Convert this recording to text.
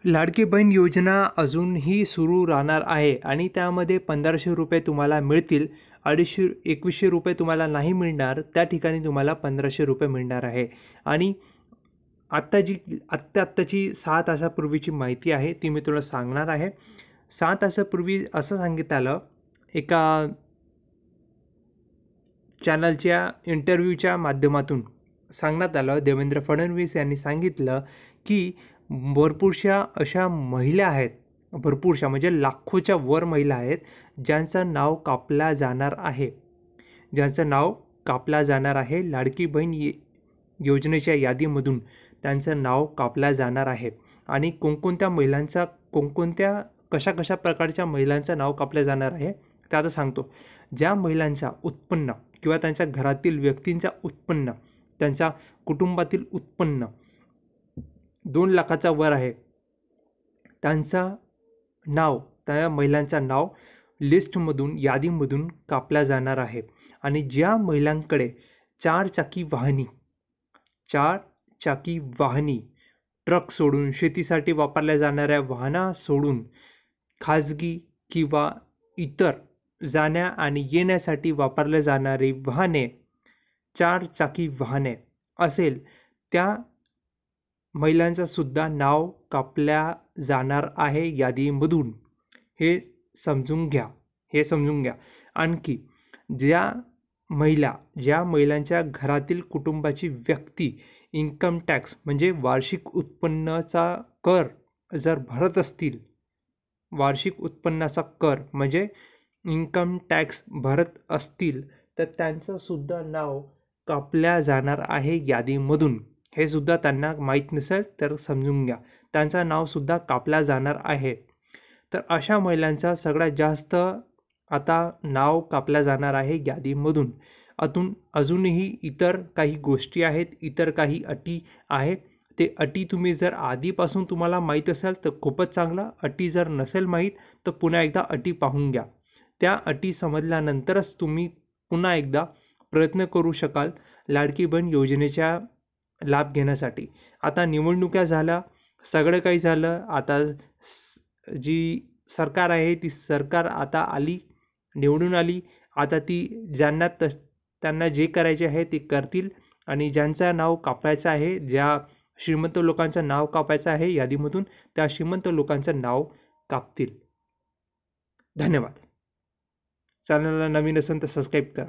लाडकी बहीण योजना अजूनही सुरू राहणार आहे आणि त्यामध्ये 1500 रुपये तुम्हाला मिळतील. 2100 रुपये तुम्हाला नाही मिळणार, त्या ठिकाणी तुम्हाला 1500 रुपये मिळणार आहे. आणि आत्ताची 6 तासापूर्वीची माहिती आहे ती मी तुला सांगणार आहे. 6 तासापूर्वी असं सांगितलं आलं एका चॅनलच्या इंटरव्ह्यूच्या माध्यमातून सांगण्यात आलं, देवेंद्र फडणवीस यांनी सांगितलं की भरपूरशा अशा महिला आहेत, भरपूरशा म्हणजे लाखोच्या वर महिला आहेत ज्यांचं नाव कापला जाणार आहे, लाडकी बहीण योजनेच्या यादीमधून त्यांचं नाव कापलं जाणार आहे. आणि कशा प्रकारच्या महिलांचं नाव कापलं जाणार आहे ते आता सांगतो. ज्या महिलांचा उत्पन्न किंवा त्यांच्या घरातील व्यक्तींचा उत्पन्न, त्यांच्या कुटुंबातील उत्पन्न 2 लाखाचा वर आहे, त्या महिलांचं नाव लिस्टमधून, यादीमधून कापला जाणार आहे. आणि ज्या महिलांकडे 4 चाकी वाहनी, ट्रक सोडून, शेतीसाठी वापरल्या जाणाऱ्या वाहना सोडून, खाजगी किंवा इतर जाण्या आणि येण्यासाठी वापरले जाणारी वाहने, 4 चाकी वाहने असेल, त्या महिलांचं सुद्धा नाव कापल्या जाणार आहे यादीमधून. हे समजून घ्या. आणखी ज्या महिलांच्या घरातील कुटुंबाची व्यक्ती इन्कम टॅक्स म्हणजे वार्षिक उत्पन्नाचा कर जर भरत असतील, वार्षिक उत्पन्नाचा कर म्हणजे इन्कम टॅक्स भरत असतील, तर त्यांचं सुद्धा नाव कापल्या जाणार आहे यादीमधून. हे सुद्धा त्यांना माहीत नसेल तर समजून घ्या, त्यांचं नावसुद्धा कापलं जाणार आहे. तर अशा महिलांचा सगळ्यात जास्त आता नाव कापलं जाणार आहे यादीमधून. अजूनही इतर काही गोष्टी आहेत, इतर काही अटी आहेत. ते अटी तुम्ही जर आधीपासून तुम्हाला माहीत असेल तर खूपच चांगलं. अटी जर नसेल माहीत तर पुन्हा एकदा अटी पाहून घ्या. त्या अटी समजल्यानंतरच तुम्ही पुन्हा एकदा प्रयत्न करू शकाल लाडकी बहीण योजनेच्या लाभ घेण्यासाठी. आता निवडणुका झाल्या, सगळं काही झालं. आता जी सरकार आहे ती सरकार आता निवडून आली. आता ती त्यांना जे करायचे आहे ते करतील. आणि ज्यांचं नाव कापायचं आहे, ज्या श्रीमंत लोकांचं नाव कापायचं आहे यादीमधून, त्या श्रीमंत लोकांचं नाव कापतील. धन्यवाद. चॅनलला नवीन असेल तर सबस्क्राईब करा.